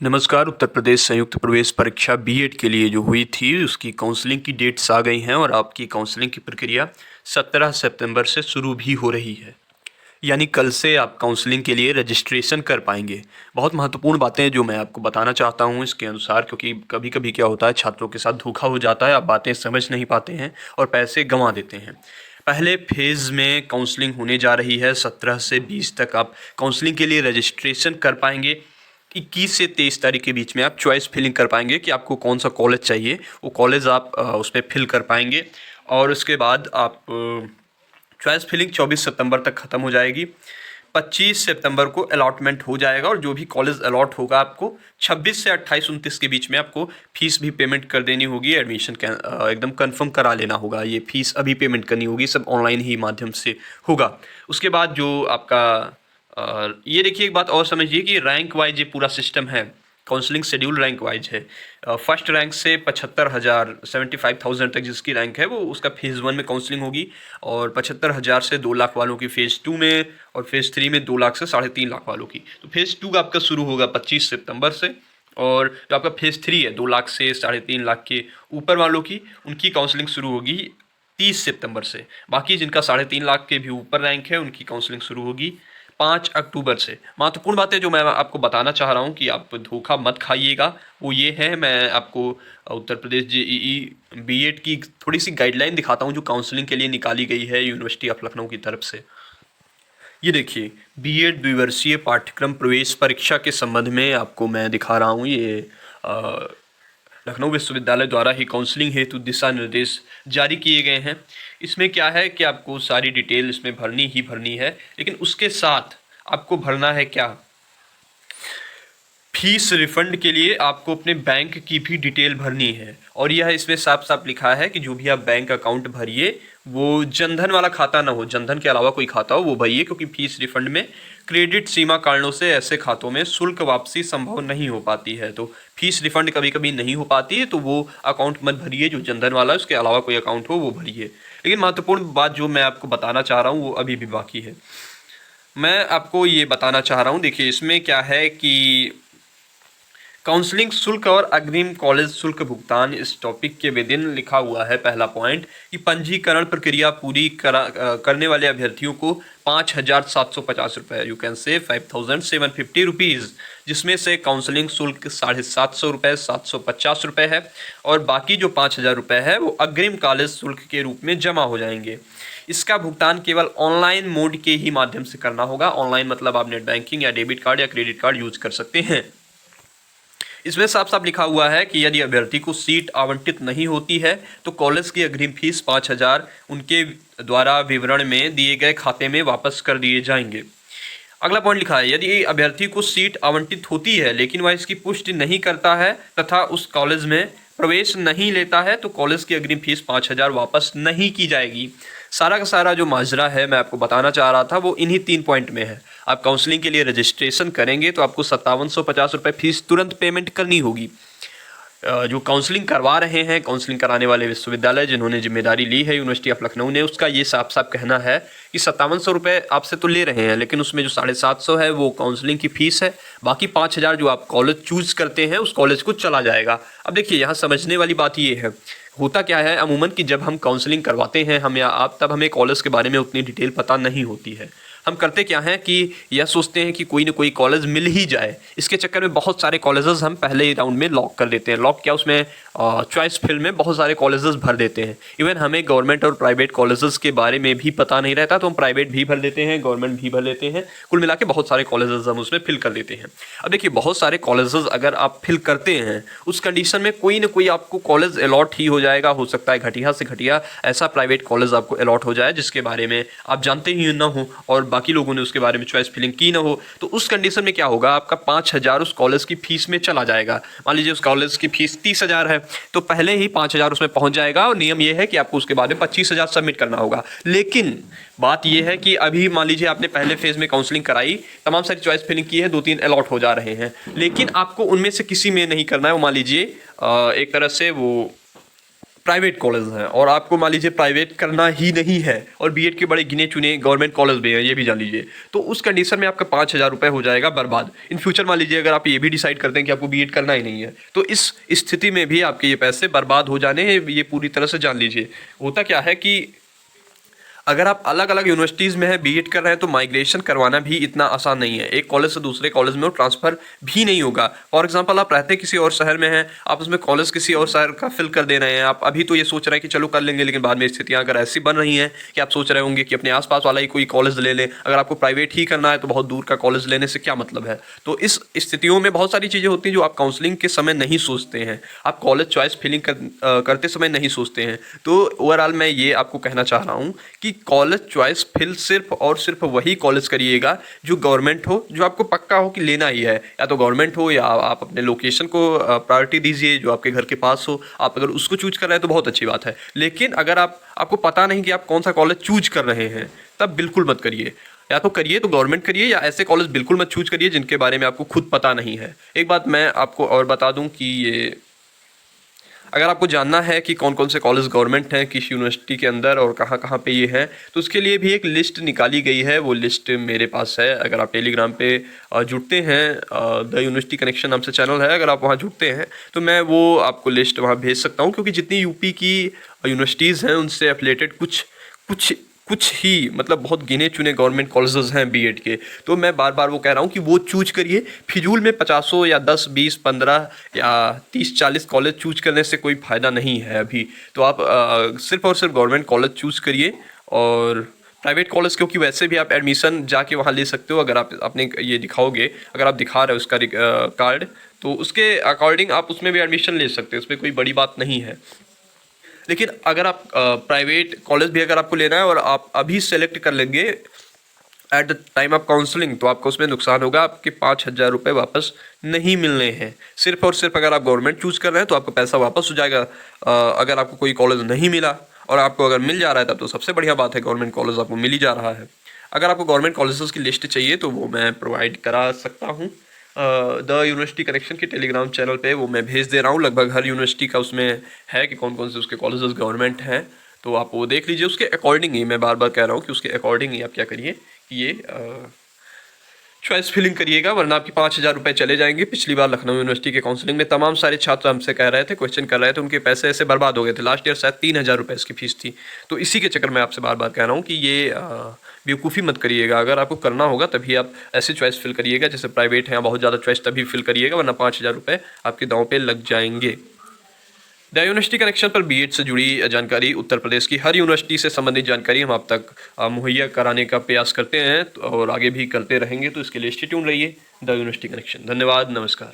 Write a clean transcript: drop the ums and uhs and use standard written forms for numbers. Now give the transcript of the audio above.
नमस्कार। उत्तर प्रदेश संयुक्त प्रवेश परीक्षा बीएड के लिए जो हुई थी उसकी काउंसलिंग की डेट्स आ गई हैं और आपकी काउंसलिंग की प्रक्रिया 17 सितंबर से शुरू भी हो रही है। यानी कल से आप काउंसलिंग के लिए रजिस्ट्रेशन कर पाएंगे। बहुत महत्वपूर्ण बातें जो मैं आपको बताना चाहता हूं इसके अनुसार, क्योंकि कभी कभी क्या होता है छात्रों के साथ धोखा हो जाता है, आप बातें समझ नहीं पाते हैं और पैसे गंवा देते हैं। पहले फेज़ में काउंसलिंग होने जा रही है। 17 से 20 तक आप काउंसलिंग के लिए रजिस्ट्रेशन कर पाएंगे। 21 से 23 तारीख के बीच में आप चॉइस फिलिंग कर पाएंगे कि आपको कौन सा कॉलेज चाहिए, वो कॉलेज आप उसमें फिल कर पाएंगे। और उसके बाद आप चॉइस फिलिंग 24 सितंबर तक ख़त्म हो जाएगी। 25 सितंबर को अलॉटमेंट हो जाएगा और जो भी कॉलेज अलॉट होगा आपको 26 से 28-29 के बीच में आपको फ़ीस भी पेमेंट कर देनी होगी। एडमिशन एकदम कंफर्म करा लेना होगा। ये फ़ीस अभी पेमेंट करनी होगी, सब ऑनलाइन ही माध्यम से होगा। उसके बाद जो आपका ये देखिए, एक बात और समझिए कि रैंक वाइज ये पूरा सिस्टम है। काउंसलिंग शेड्यूल रैंक वाइज है। फर्स्ट रैंक से 75,000 75,000 तक जिसकी रैंक है वो उसका फेज़ 1 में काउंसलिंग होगी, और 75,000 से 2 लाख वालों की फेज़ 2 में, और फेज़ 3 में 2 लाख से 3.5 लाख वालों की। तो फेज़ 2 आपका शुरू होगा 25 सितंबर से, और जो आपका फेज़ 3 है 2 लाख से 3.5 लाख के ऊपर वालों की, उनकी काउंसलिंग शुरू होगी 30 सितंबर से। बाकी जिनका 3.5 लाख के भी ऊपर रैंक है उनकी काउंसलिंग शुरू होगी 5 अक्टूबर से। महत्वपूर्ण बातें जो मैं आपको बताना चाह रहा हूँ कि आप धोखा मत खाइएगा, वो ये है, मैं आपको उत्तर प्रदेश जेईई बीएड की थोड़ी सी गाइडलाइन दिखाता हूँ जो काउंसलिंग के लिए निकाली गई है यूनिवर्सिटी ऑफ लखनऊ की तरफ से। ये देखिए, बीएड द्विवर्षीय पाठ्यक्रम प्रवेश परीक्षा के संबंध में आपको मैं दिखा रहा हूँ। ये लखनऊ विश्वविद्यालय द्वारा ही काउंसलिंग हेतु दिशा निर्देश जारी किए गए हैं। इसमें क्या है कि आपको सारी डिटेल इसमें भरनी ही भरनी है, लेकिन उसके साथ आपको भरना है क्या, फीस रिफंड के लिए आपको अपने बैंक की भी डिटेल भरनी है। और यह इसमें साफ साफ लिखा है कि जो भी आप बैंक अकाउंट भरिए वो जनधन वाला खाता ना हो, जनधन के अलावा कोई खाता हो वो भरिए, क्योंकि फीस रिफंड में क्रेडिट सीमा कारणों से ऐसे खातों में शुल्क वापसी संभव नहीं हो पाती है। तो फीस रिफंड कभी कभी नहीं हो पाती है तो वो अकाउंट मत भरिए जो जनधन वाला है, उसके अलावा कोई अकाउंट हो वो भरिए। लेकिन महत्वपूर्ण बात जो मैं आपको बताना चाह रहा हूँ वो अभी भी बाकी है। मैं आपको ये बताना चाह रहा हूँ, देखिए इसमें क्या है कि काउंसलिंग शुल्क और अग्रिम कॉलेज शुल्क भुगतान, इस टॉपिक के विदिन लिखा हुआ है पहला पॉइंट कि पंजीकरण प्रक्रिया पूरी करने वाले अभ्यर्थियों को 5,750 रुपये, यू कैन से 5,750 रुपीज़, जिसमें से काउंसलिंग शुल्क 750 रुपये 750 रुपये है, और बाकी जो 5,000 रुपये है वो अग्रिम कॉलेज शुल्क के रूप में जमा हो जाएंगे। इसका भुगतान केवल ऑनलाइन मोड के ही माध्यम से करना होगा। ऑनलाइन मतलब आप नेट बैंकिंग या डेबिट कार्ड या क्रेडिट कार्ड यूज कर सकते हैं। इसमें साफ साफ लिखा हुआ है कि यदि अभ्यर्थी को सीट आवंटित नहीं होती है तो कॉलेज की अग्रिम फीस 5,000 उनके द्वारा विवरण में दिए गए खाते में वापस कर दिए जाएंगे। अगला पॉइंट लिखा है, यदि अभ्यर्थी को सीट आवंटित होती है लेकिन वह इसकी पुष्टि नहीं करता है तथा उस कॉलेज में प्रवेश नहीं लेता है तो कॉलेज की अग्रिम फीस 5,000 वापस नहीं की जाएगी। सारा का सारा जो माजरा है मैं आपको बताना चाह रहा था वो इन्हीं 3 पॉइंट में है। आप काउंसलिंग के लिए रजिस्ट्रेशन करेंगे तो आपको 5750 रुपये फीस तुरंत पेमेंट करनी होगी। जो काउंसलिंग करवा रहे हैं, काउंसलिंग कराने वाले विश्वविद्यालय जिन्होंने जिम्मेदारी ली है यूनिवर्सिटी ऑफ लखनऊ ने, उसका ये साफ साफ कहना है कि 5700 रुपये आपसे तो ले रहे हैं, लेकिन उसमें जो 750 है वो काउंसलिंग की फ़ीस है। बाकी 5,000 जो आप कॉलेज चूज़ करते हैं उस कॉलेज को चला जाएगा। अब देखिए यहाँ समझने वाली बात ये है, होता क्या है अमूमन कि जब हम काउंसलिंग करवाते हैं हम या आप, तब हमें कॉलेज के बारे में उतनी डिटेल पता नहीं होती है। हम करते क्या हैं कि यह सोचते हैं कि कोई ना कोई कॉलेज मिल ही जाए। इसके चक्कर में बहुत सारे कॉलेजेस हम पहले ही राउंड में लॉक कर देते हैं। लॉक क्या, उसमें चॉइस फिल में बहुत सारे कॉलेजेस भर देते हैं। इवन हमें गवर्नमेंट और प्राइवेट कॉलेजेस के बारे में भी पता नहीं रहता तो हम प्राइवेट भी भर देते हैं, गवर्नमेंट भी भर देते हैं। कुल मिला के बहुत सारे कॉलेजेस हम उसमें फिल कर देते हैं। अब देखिए, बहुत सारे कॉलेजेस अगर आप फिल करते हैं उस कंडीशन में कोई ना कोई आपको कॉलेज अलॉट ही हो जाएगा। हो सकता है घटिया से घटिया ऐसा प्राइवेट कॉलेज आपको अलॉट हो जाए जिसके बारे में आप जानते ही ना हो और बाकी लोगों ने उसके बारे में चॉइस फिलिंग की ना हो। तो उस कंडीशन में क्या होगा, आपका 5,000 उस कॉलेज की फीस में चला जाएगा। मान लीजिए उस कॉलेज की फीस 30,000 है तो पहले ही 5,000 उसमें पहुंच जाएगा, और नियम यह है कि आपको उसके बाद में 25,000 सबमिट करना होगा। लेकिन बात यह है कि अभी मान लीजिए आपने पहले फेज में काउंसलिंग कराई, तमाम सारी चॉइस फिलिंग की है, 2-3 अलॉट हो जा रहे हैं, लेकिन आपको उनमें से किसी में नहीं करना है। वो मान लीजिए एक तरह से वो प्राइवेट कॉलेज हैं और आपको मान लीजिए प्राइवेट करना ही नहीं है और बीएड के बड़े गिने चुने गवर्नमेंट कॉलेज भी हैं, ये भी जान लीजिए, तो उस कंडीशन में आपका 5,000 रुपये हो जाएगा बर्बाद। इन फ्यूचर मान लीजिए अगर आप ये भी डिसाइड करते हैं कि आपको बीएड करना ही नहीं है, तो इस स्थिति में भी आपके ये पैसे बर्बाद हो जाने हैं, ये पूरी तरह से जान लीजिए। होता क्या है कि अगर आप अलग अलग यूनिवर्सिटीज़ में है बीएड कर रहे हैं तो माइग्रेशन करवाना भी इतना आसान नहीं है। एक कॉलेज से दूसरे कॉलेज में वो ट्रांसफ़र भी नहीं होगा। फॉर एग्जांपल आप रहते किसी और शहर में हैं, आप उसमें कॉलेज किसी और शहर का फिल कर दे रहे हैं। आप अभी तो ये सोच रहे हैं कि चलो कर लेंगे, लेकिन बाद में स्थितियाँ अगर ऐसी बन रही हैं कि आप सोच रहे होंगे कि अपने आसपास वाला ही कोई कॉलेज ले लें। अगर आपको प्राइवेट ही करना है तो बहुत दूर का कॉलेज लेने से क्या मतलब है। तो इस स्थितियों में बहुत सारी चीज़ें होती हैं जो आप काउंसलिंग के समय नहीं सोचते हैं, आप कॉलेज चॉइस फिलिंग करते समय नहीं सोचते हैं। तो ओवरऑल मैं ये आपको कहना चाह रहा हूँ कि कॉलेज चॉइस फिल सिर्फ और सिर्फ वही कॉलेज करिएगा जो गवर्नमेंट हो, जो आपको पक्का हो कि लेना ही है। या तो गवर्नमेंट हो या आप अपने लोकेशन को प्रायोरिटी दीजिए जो आपके घर के पास हो। आप अगर उसको चूज कर रहे हैं तो बहुत अच्छी बात है, लेकिन अगर आपको पता नहीं कि आप कौन सा कॉलेज चूज कर रहे हैं तब बिल्कुल मत करिए। या तो करिए तो गवर्नमेंट करिए, या ऐसे कॉलेज बिल्कुल मत चूज करिए जिनके बारे में आपको खुद पता नहीं है। एक बात मैं आपको और बता दूं कि ये अगर आपको जानना है कि कौन कौन से कॉलेज गवर्नमेंट हैं किस यूनिवर्सिटी के अंदर और कहाँ कहाँ पे ये हैं, तो उसके लिए भी एक लिस्ट निकाली गई है। वो लिस्ट मेरे पास है। अगर आप टेलीग्राम पे जुड़ते हैं, द यूनिवर्सिटी कनेक्शन नाम से चैनल है, अगर आप वहाँ जुड़ते हैं तो मैं वो आपको लिस्ट वहाँ भेज सकता हूँ। क्योंकि जितनी यूपी की यूनिवर्सिटीज़ हैं उनसे एफिलेटेड कुछ ही मतलब बहुत गिने चुने गवर्नमेंट कॉलेजेस हैं बीएड के। तो मैं बार बार वो कह रहा हूँ कि वो चूज करिए। फिजूल में 50 या 10, 20, 15 या 30, 40 कॉलेज चूज करने से कोई फ़ायदा नहीं है अभी। तो आप सिर्फ और सिर्फ गवर्नमेंट कॉलेज चूज़ करिए। और प्राइवेट कॉलेज क्योंकि वैसे भी आप एडमिशन जाके वहाँ ले सकते हो। अगर आप अपने ये दिखाओगे, अगर आप दिखा रहे हो उसका कार्ड, तो उसके अकॉर्डिंग आप उसमें भी एडमिशन ले सकते हो, उसमें कोई बड़ी बात नहीं है। लेकिन अगर आप प्राइवेट कॉलेज भी अगर आपको लेना है और आप अभी सेलेक्ट कर लेंगे at the time of counselling, तो आपको उसमें नुकसान होगा। आपके 5,000 रुपये वापस नहीं मिलने हैं। सिर्फ और सिर्फ अगर आप गवर्नमेंट चूज़ कर रहे हैं तो आपका पैसा वापस हो जाएगा। अगर आपको कोई कॉलेज नहीं मिला और आपको अगर मिल जा रहा है तब तो सबसे बढ़िया बात है, गवर्नमेंट कॉलेज आपको मिल ही जा रहा है। अगर आपको गवर्नमेंट कॉलेजेस की लिस्ट चाहिए तो वो मैं प्रोवाइड करा सकता हूँ। द यूनिवर्सिटी कनेक्शन के टेलीग्राम चैनल पे वो मैं भेज दे रहा हूँ। लगभग हर यूनिवर्सिटी का उसमें है कि कौन कौन से उसके कॉलेजेस गवर्नमेंट हैं, तो आप वो देख लीजिए। उसके अकॉर्डिंग ही मैं बार बार कह रहा हूँ कि उसके अकॉर्डिंग ही आप क्या करिए कि ये चॉइस फिलिंग करिएगा, वरना आपके 5,000 रुपये चले जाएंगे। पिछली बार लखनऊ यूनिवर्सिटी के काउंसलिंग में तमाम सारे छात्र हमसे कह रहे थे, क्वेश्चन कर रहे थे, उनके पैसे ऐसे बर्बाद हो गए थे। लास्ट ईयर शायद 3,000 रुपये इसकी फीस थी। तो इसी के चक्कर में आपसे बार बार कह रहा हूँ कि ये बेवकूफ़ी मत करिएगा। अगर आपको करना होगा तभी आप ऐसे चॉइस फिल करिएगा, जैसे प्राइवेट है बहुत ज़्यादा चॉइस, तभी फिल करिएगा, वरना 5,000 रुपये आपके दांव पे लग जाएंगे। द यूनिवर्सिटी कनेक्शन पर बीएड से जुड़ी जानकारी, उत्तर प्रदेश की हर यूनिवर्सिटी से संबंधित जानकारी हम आप तक मुहैया कराने का प्रयास करते हैं और आगे भी करते रहेंगे। तो इसके लिए स्टे ट्यून रहिए। The university connection. धन्यवाद, नमस्कार।